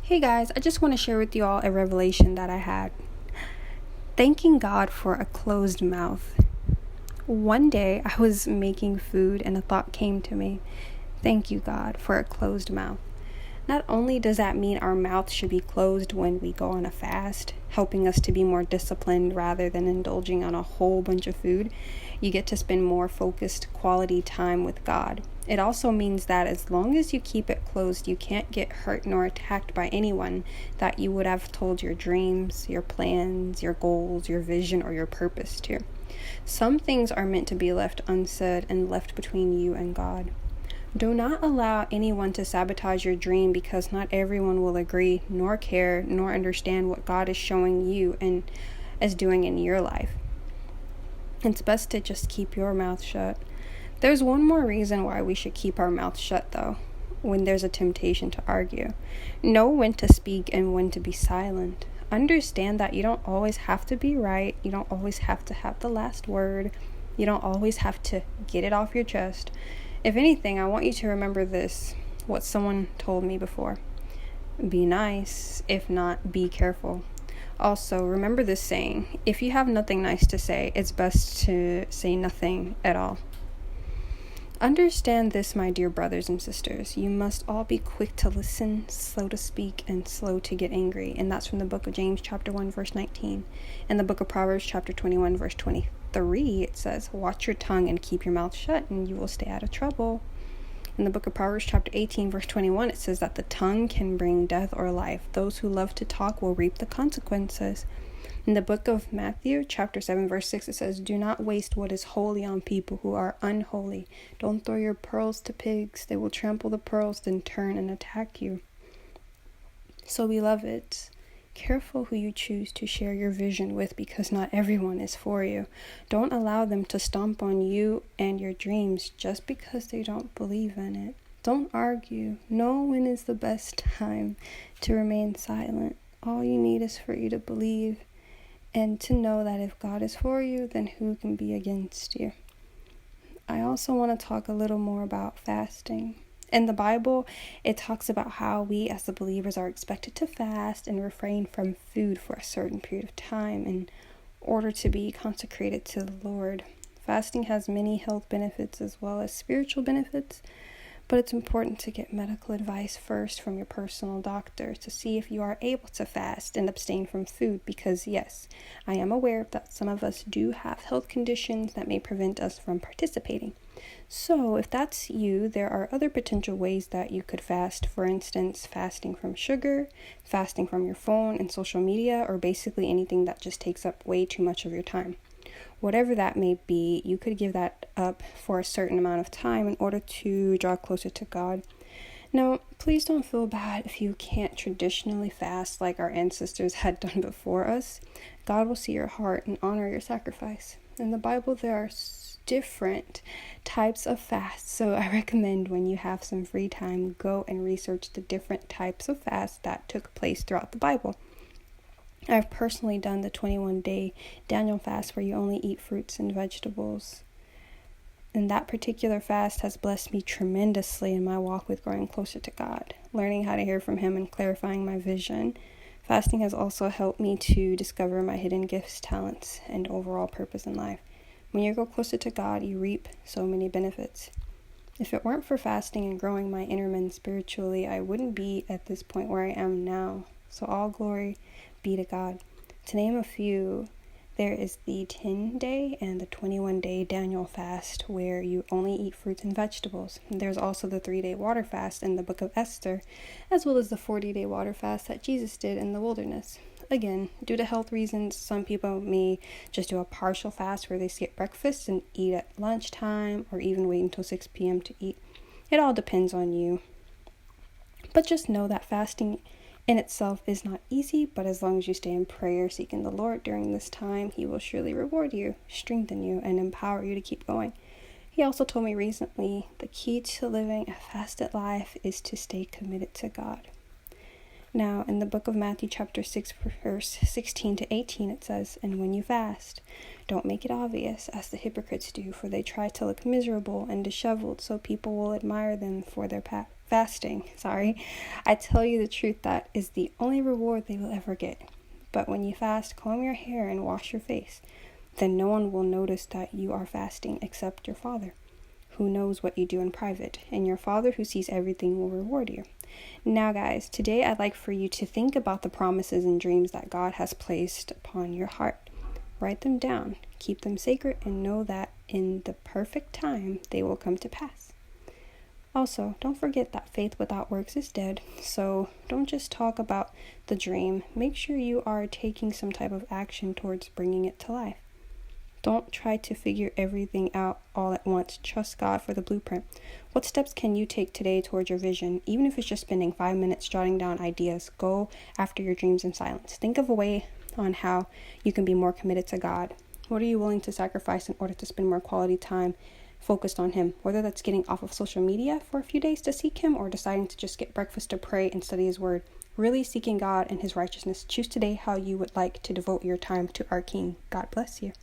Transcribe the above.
Hey guys, I just want to share with you all a revelation that I had. Thanking God for a closed mouth. One day I was making food and a thought came to me. Thank you, God, for a closed mouth. Not only does that mean our mouth should be closed when we go on a fast, helping us to be more disciplined rather than indulging on a whole bunch of food, you get to spend more focused quality time with God. It also means that as long as you keep it closed, you can't get hurt nor attacked by anyone that you would have told your dreams, your plans, your goals, your vision, or your purpose to. Some things are meant to be left unsaid and left between you and God. Do not allow anyone to sabotage your dream because not everyone will agree, nor care, nor understand what God is showing you and is doing in your life. It's best to just keep your mouth shut. There's one more reason why we should keep our mouth shut, though, when there's a temptation to argue. Know when to speak and when to be silent. Understand that you don't always have to be right. You don't always have to have the last word. You don't always have to get it off your chest. If anything, I want you to remember this, what someone told me before. Be nice, if not, be careful. Also, remember this saying, if you have nothing nice to say, it's best to say nothing at all. Understand this, my dear brothers and sisters. You must all be quick to listen, slow to speak, and slow to get angry. And that's from the book of James, chapter 1, verse 19. And the book of Proverbs, chapter 21, verse 23, it says, watch your tongue and keep your mouth shut, and you will stay out of trouble. In the book of Proverbs, chapter 18, verse 21, it says that the tongue can bring death or life. Those who love to talk will reap the consequences. In the book of Matthew, chapter 7, verse 6, it says, do not waste what is holy on people who are unholy. Don't throw your pearls to pigs. They will trample the pearls, then turn and attack you. So, beloveds, careful who you choose to share your vision with because not everyone is for you. Don't allow them to stomp on you and your dreams just because they don't believe in it. Don't argue. Know when is the best time to remain silent. All you need is for you to believe and to know that if God is for you, then who can be against you? I also want to talk a little more about fasting. In the Bible, it talks about how we as the believers are expected to fast and refrain from food for a certain period of time in order to be consecrated to the Lord. Fasting has many health benefits as well as spiritual benefits, but it's important to get medical advice first from your personal doctor to see if you are able to fast and abstain from food because, yes, I am aware that some of us do have health conditions that may prevent us from participating. So if that's you, there are other potential ways that you could fast. For instance, fasting from sugar, fasting from your phone and social media, or basically anything that just takes up way too much of your time. Whatever that may be, you could give that up for a certain amount of time in order to draw closer to God. Now, please don't feel bad if you can't traditionally fast like our ancestors had done before us. God will see your heart and honor your sacrifice. In the Bible, there are different types of fasts, so I recommend when you have some free time, go and research the different types of fasts that took place throughout the Bible. I've personally done the 21-day Daniel fast where you only eat fruits and vegetables. And that particular fast has blessed me tremendously in my walk with growing closer to God, learning how to hear from Him and clarifying my vision. Fasting has also helped me to discover my hidden gifts, talents, and overall purpose in life. When you go closer to God, you reap so many benefits. If it weren't for fasting and growing my inner man spiritually, I wouldn't be at this point where I am now. So all glory be to God. To name a few, there is the 10-day and the 21-day Daniel fast where you only eat fruits and vegetables. There's also the 3-day water fast in the book of Esther, as well as the 40-day water fast that Jesus did in the wilderness. Again, due to health reasons, some people may just do a partial fast where they skip breakfast and eat at lunchtime or even wait until 6 p.m. to eat. It all depends on you. But just know that fasting in itself is not easy, but as long as you stay in prayer, seeking the Lord during this time, He will surely reward you, strengthen you, and empower you to keep going. He also told me recently, the key to living a fasted life is to stay committed to God. Now, in the book of Matthew chapter 6, verse 16 to 18, it says, and when you fast, don't make it obvious, as the hypocrites do, for they try to look miserable and disheveled, so people will admire them for their I tell you the truth, that is the only reward they will ever get. But when you fast, comb your hair and wash your face. Then no one will notice that you are fasting except your Father, who knows what you do in private, and your Father who sees everything will reward you. Now, guys, today I'd like for you to think about the promises and dreams that God has placed upon your heart. Write them down, keep them sacred, and know that in the perfect time they will come to pass. Also, don't forget that faith without works is dead, so don't just talk about the dream. Make sure you are taking some type of action towards bringing it to life. Don't try to figure everything out all at once. Trust God for the blueprint. What steps can you take today towards your vision? Even if it's just spending 5 minutes jotting down ideas, go after your dreams in silence. Think of a way on how you can be more committed to God. What are you willing to sacrifice in order to spend more quality time focused on Him? Whether that's getting off of social media for a few days to seek Him, or deciding to just get breakfast to pray and study His Word. Really seeking God and His righteousness. Choose today how you would like to devote your time to our King. God bless you.